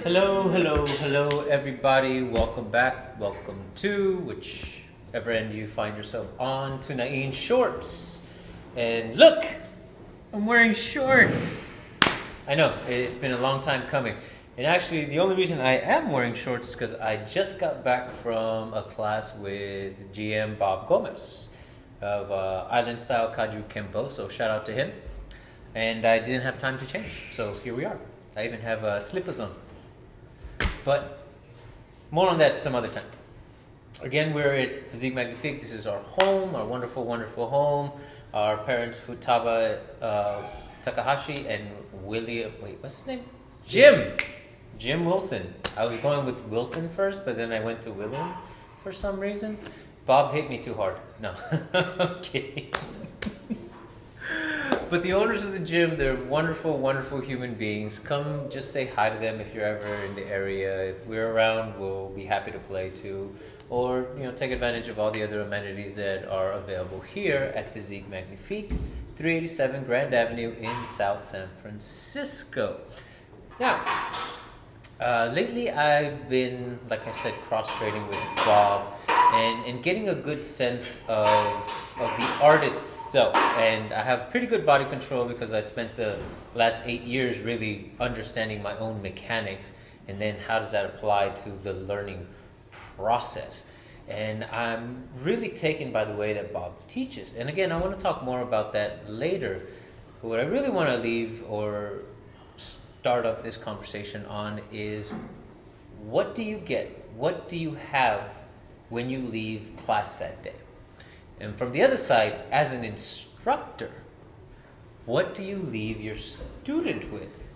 Hello, everybody. Welcome back. Welcome to whichever end you find yourself on to Nain Shorts. And look, I'm wearing shorts. I know, it's been a long time coming. And actually, the only reason I am wearing shorts is because I just got back from a class with GM Bob Gomez of Island Style Kaju Kempo, so shout out to him. And I didn't have time to change, so here we are. I even have slippers on. But more on that some other time. Again, we're at Physique Magnifique. This is our home, our wonderful, wonderful home. Our parents, Futaba Takahashi and what's his name? Jim Wilson. I was going with Wilson first, but then I went to William for some reason. Bob hit me too hard. No, okay. But the owners of the gym, they're wonderful, wonderful human beings. Come just say hi to them if you're ever in the area. If we're around, we'll be happy to play too. Or, take advantage of all the other amenities that are available here at Physique Magnifique, 387 Grand Avenue in South San Francisco. Now, lately I've been, like I said, cross-training with Bob and getting a good sense of the art itself. And I have pretty good body control because I spent the last 8 years really understanding my own mechanics and then how does that apply to the learning process. And I'm really taken by the way that Bob teaches. And again, I want to talk more about that later. But what I really want to leave or start up this conversation on is, what do you get? What do you have when you leave class that day? And from the other side, as an instructor, what do you leave your student with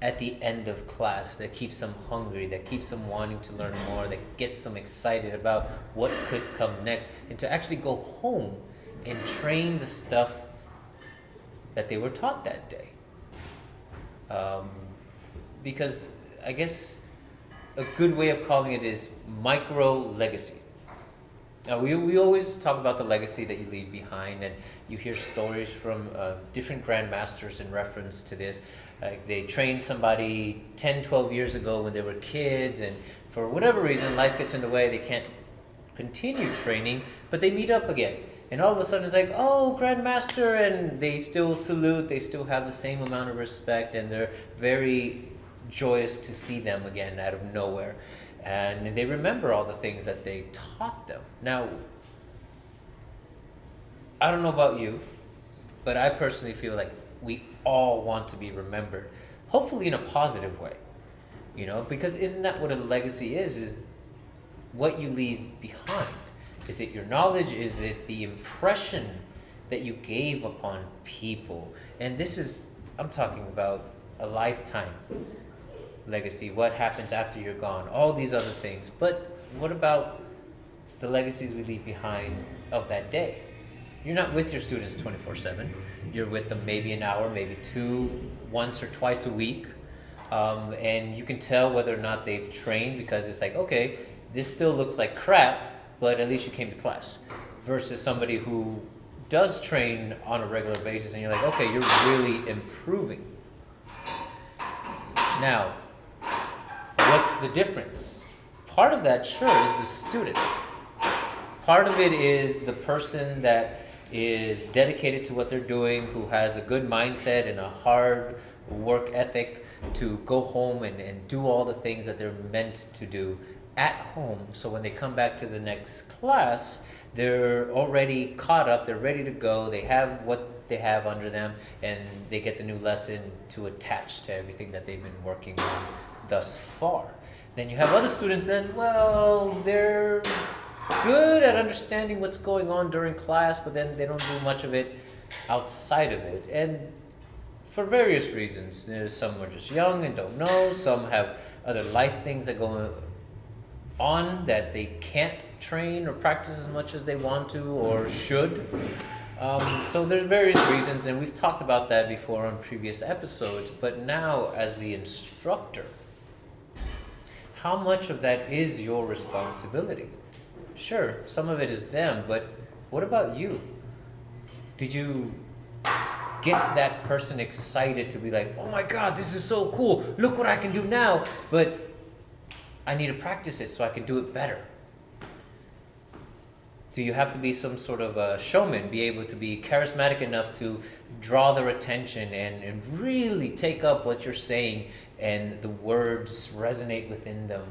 at the end of class that keeps them hungry, that keeps them wanting to learn more, that gets them excited about what could come next, and to actually go home and train the stuff that they were taught that day? Because I guess a good way of calling it is micro legacy. Now, we always talk about the legacy that you leave behind, and you hear stories from different grandmasters in reference to this. Like they trained somebody 10, 12 years ago when they were kids, and for whatever reason, life gets in the way, they can't continue training, but they meet up again. And all of a sudden it's like, oh, grandmaster, and they still salute, they still have the same amount of respect, and they're very joyous to see them again out of nowhere. And they remember all the things that they taught them. Now, I don't know about you, but I personally feel like we all want to be remembered, hopefully in a positive way, because isn't that what a legacy is what you leave behind? Is it your knowledge? Is it the impression that you gave upon people? And I'm talking about a lifetime legacy, what happens after you're gone, all these other things. But what about the legacies we leave behind of that day? You're not with your students 24/7. You're with them maybe an hour, maybe two, once or twice a week. And you can tell whether or not they've trained, because it's like, okay, this still looks like crap, but at least you came to class. Versus somebody who does train on a regular basis and you're like, okay, you're really improving. Now, what's the difference? Part of that, sure, is the student. Part of it is the person that is dedicated to what they're doing, who has a good mindset and a hard work ethic to go home and do all the things that they're meant to do at home. So when they come back to the next class, they're already caught up, they're ready to go, they have what they have under them, and they get the new lesson to attach to everything that they've been working on thus far. Then you have other students that, they're good at understanding what's going on during class, but then they don't do much of it outside of it. And for various reasons. Some are just young and don't know. Some have other life things that go on that they can't train or practice as much as they want to or should. So there's various reasons, and we've talked about that before on previous episodes. But now, as the instructor, how much of that is your responsibility? Sure, some of it is them, but what about you? Did you get that person excited to be like, oh my God, this is so cool, look what I can do now? But I need to practice it so I can do it better? Do you have to be some sort of a showman, be able to be charismatic enough to draw their attention and really take up what you're saying and the words resonate within them?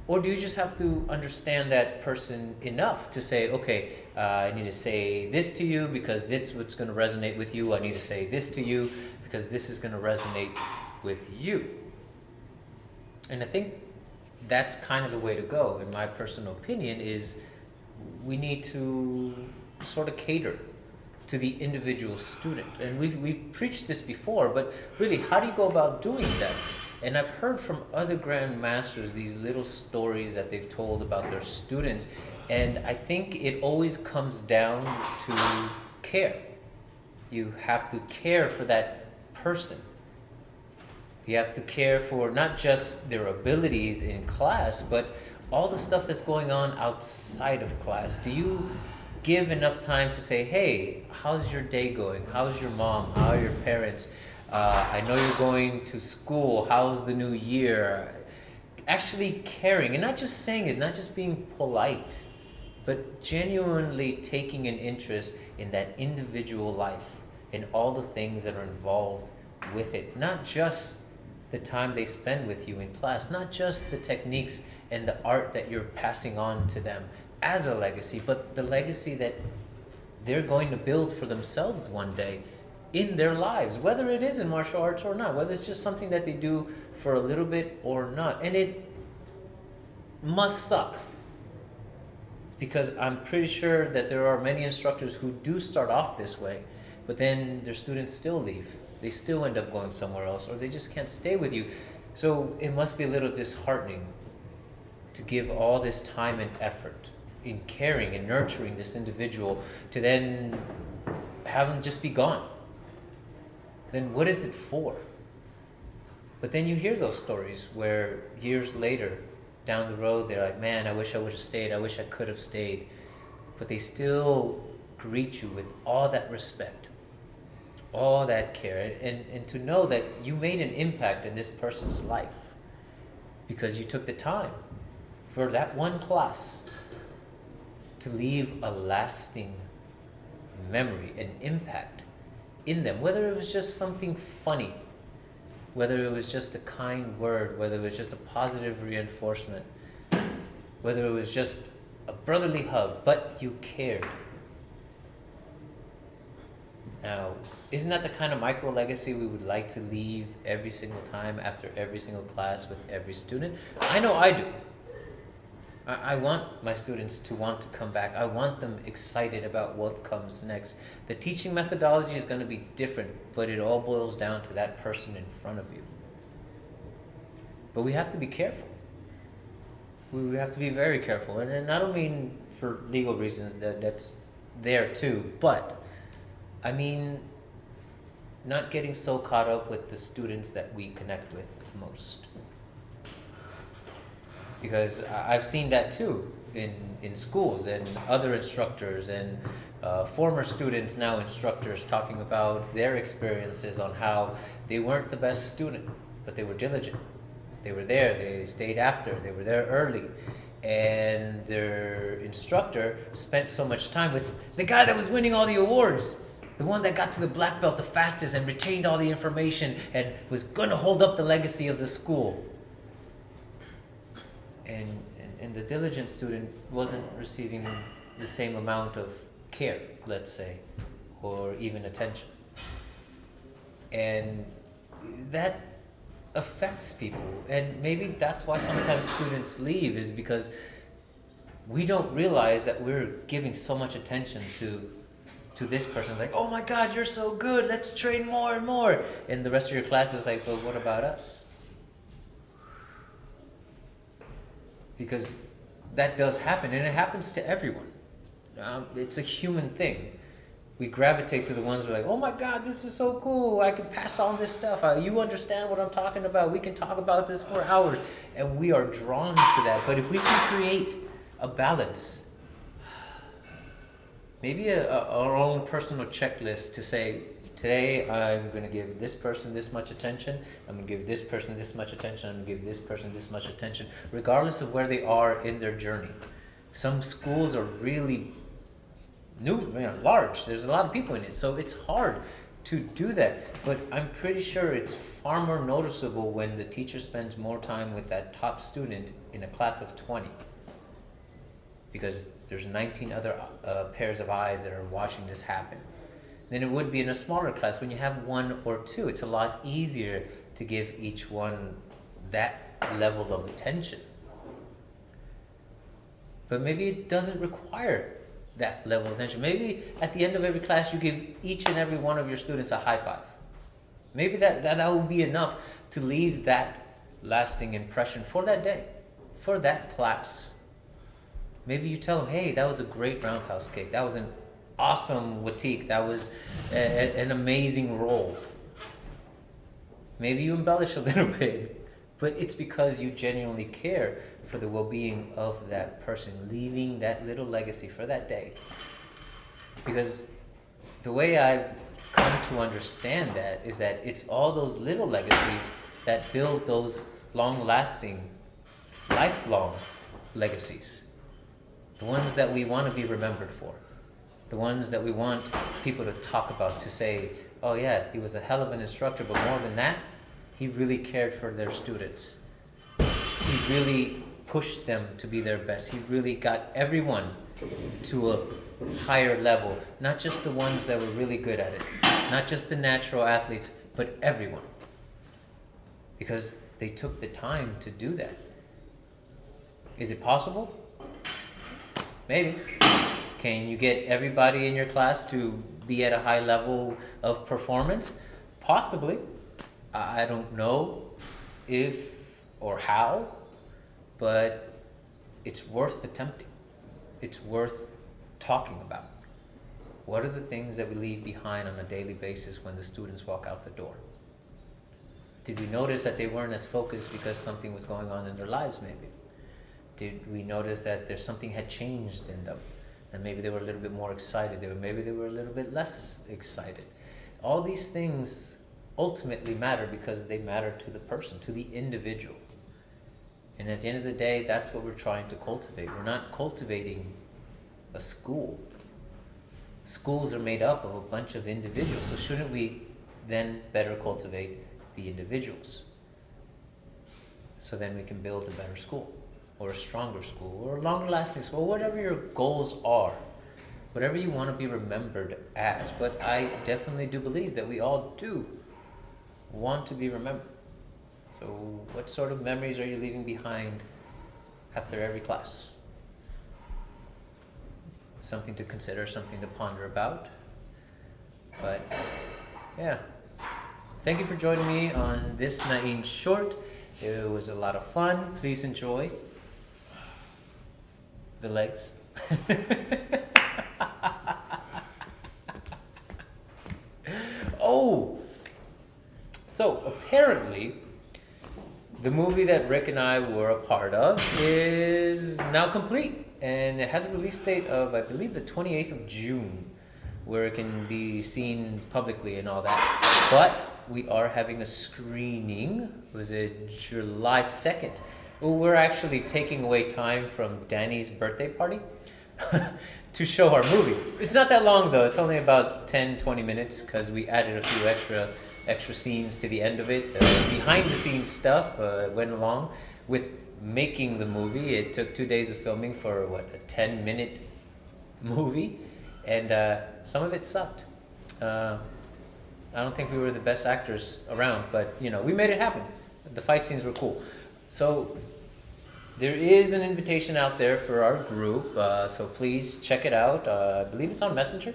Or do you just have to understand that person enough to say, okay, I need to say this to you because this is what's going to resonate with you. I need to say this to you because this is going to resonate with you. And I think that's kind of the way to go, in my personal opinion, is we need to sort of cater to the individual student. And we've preached this before, but really, how do you go about doing that? And I've heard from other Grand Masters these little stories that they've told about their students, and I think it always comes down to care. You have to care for that person. You have to care for not just their abilities in class, but all the stuff that's going on outside of class. Do you give enough time to say, hey, how's your day going? How's your mom? How are your parents? I know you're going to school. How's the new year? Actually caring, and not just saying it, not just being polite, but genuinely taking an interest in that individual life and all the things that are involved with it. Not just the time they spend with you in class, not just the techniques and the art that you're passing on to them as a legacy, but the legacy that they're going to build for themselves one day in their lives, whether it is in martial arts or not, whether it's just something that they do for a little bit or not. And it must suck, because I'm pretty sure that there are many instructors who do start off this way, but then their students still leave. They still end up going somewhere else, or they just can't stay with you. So it must be a little disheartening to give all this time and effort in caring and nurturing this individual to then have them just be gone. Then what is it for? But then you hear those stories where years later, down the road, they're like, man, I wish I would have stayed. I wish I could have stayed. But they still greet you with all that respect, all that care, and to know that you made an impact in this person's life because you took the time for that one class to leave a lasting memory and impact in them, whether it was just something funny, whether it was just a kind word, whether it was just a positive reinforcement, whether it was just a brotherly hug, but you cared. Now, isn't that the kind of micro legacy we would like to leave every single time after every single class with every student? I know I do. I want my students to want to come back. I want them excited about what comes next. The teaching methodology is going to be different, but it all boils down to that person in front of you. But we have to be careful. We have to be very careful. And I don't mean for legal reasons, that's there too, but I mean not getting so caught up with the students that we connect with the most. Because I've seen that too in schools and other instructors and former students, now instructors, talking about their experiences on how they weren't the best student, but they were diligent. They were there, they stayed after, they were there early. And their instructor spent so much time with the guy that was winning all the awards, the one that got to the black belt the fastest and retained all the information and was going to hold up the legacy of the school. And the diligent student wasn't receiving the same amount of care, let's say, or even attention. And that affects people. And maybe that's why sometimes students leave, is because we don't realize that we're giving so much attention to this person. It's like, oh my God, you're so good, let's train more and more. And the rest of your class is like, well, what about us? Because that does happen, and it happens to everyone. It's a human thing. We gravitate to the ones who are like, oh my God, this is so cool. I can pass on this stuff. You understand what I'm talking about. We can talk about this for hours. And we are drawn to that. But if we can create a balance, maybe our own personal checklist to say, today I'm going to give this person this much attention, I'm going to give this person this much attention, I'm going to give this person this much attention, regardless of where they are in their journey. Some schools are really large. There's a lot of people in it, so it's hard to do that. But I'm pretty sure it's far more noticeable when the teacher spends more time with that top student in a class of 20, because there's 19 other pairs of eyes that are watching this happen, than it would be in a smaller class. When you have one or two, it's a lot easier to give each one that level of attention. But maybe it doesn't require that level of attention. Maybe at the end of every class you give each and every one of your students a high five. Maybe that will be enough to leave that lasting impression for that day, for that class. Maybe you tell them, hey, that was a great roundhouse kick. That was an awesome watik. That was an amazing roll. Maybe you embellish a little bit, but it's because you genuinely care for the well-being of that person, leaving that little legacy for that day. Because the way I've come to understand that is that it's all those little legacies that build those long-lasting, lifelong legacies. The ones that we want to be remembered for. The ones that we want people to talk about, to say, oh yeah, he was a hell of an instructor, but more than that, he really cared for their students. He really pushed them to be their best. He really got everyone to a higher level. Not just the ones that were really good at it. Not just the natural athletes, but everyone. Because they took the time to do that. Is it possible? Maybe. Can you get everybody in your class to be at a high level of performance? Possibly. I don't know if or how, but it's worth attempting. It's worth talking about. What are the things that we leave behind on a daily basis when the students walk out the door? Did we notice that they weren't as focused because something was going on in their lives, maybe? Did we notice that there's something had changed in them? And maybe they were a little bit more excited. Maybe they were a little bit less excited. All these things ultimately matter because they matter to the person, to the individual. And at the end of the day, that's what we're trying to cultivate. We're not cultivating a school. Schools are made up of a bunch of individuals, so shouldn't we then better cultivate the individuals? So then we can build a better school, or a stronger school, or a longer lasting school, whatever your goals are, whatever you want to be remembered as. But I definitely do believe that we all do want to be remembered. So what sort of memories are you leaving behind after every class? Something to consider, something to ponder about. But yeah, thank you for joining me on this Nain short. It was a lot of fun. Please enjoy the legs. Oh, so apparently the movie that Rick and I were a part of is now complete, and it has a release date of, I believe, the 28th of June, where it can be seen publicly and all that. But we are having a screening. Was it July 2nd? Well, we're actually taking away time from Danny's birthday party to show our movie. It's not that long though. It's only about 10-20 minutes because we added a few extra scenes to the end of it. Behind the scenes stuff went along with making the movie. It took 2 days of filming for a 10-minute movie, and some of it sucked. I don't think we were the best actors around, but we made it happen. The fight scenes were cool. So there is an invitation out there for our group, so please check it out. I believe it's on Messenger.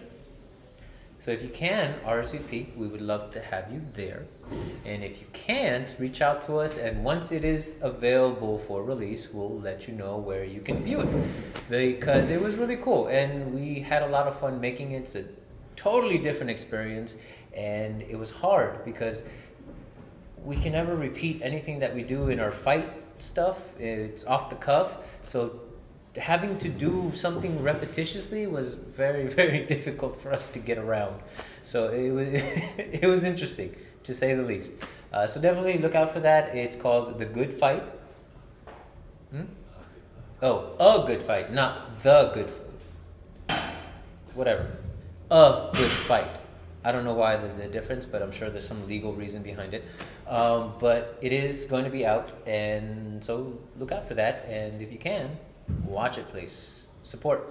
So if you can, RSVP, we would love to have you there. And if you can't, reach out to us, and once it is available for release, we'll let you know where you can view it. Because it was really cool, and we had a lot of fun making it. It's a totally different experience, and it was hard because we can never repeat anything that we do in our fight stuff. It's off the cuff, so having to do something repetitiously was very, very difficult for us to get around. So it was it was interesting, to say the least. So definitely look out for that. It's called The Good Fight. Oh, A Good Fight, not The Good Fight. Whatever. A Good Fight. I don't know why the difference, but I'm sure there's some legal reason behind it. But it is going to be out, and so look out for that. And if you can, watch it, please. Support.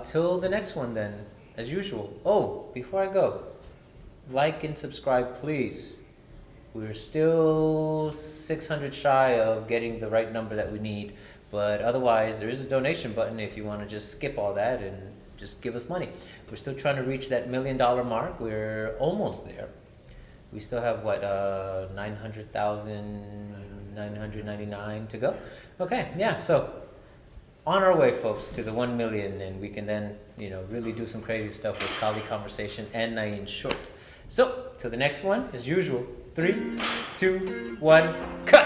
Till the next one, then, as usual. Oh, before I go, like and subscribe, please. We're still 600 shy of getting the right number that we need, but otherwise, there is a donation button if you want to just skip all that and just give us money. We're still trying to reach that $1 million mark. We're almost there. We still have, what, 900,999 to go? Okay, yeah, so on our way, folks, to the 1 million, and we can then, really do some crazy stuff with Kali Konversation and Nain short. So, till the next one, as usual, 3, 2, 1, cut!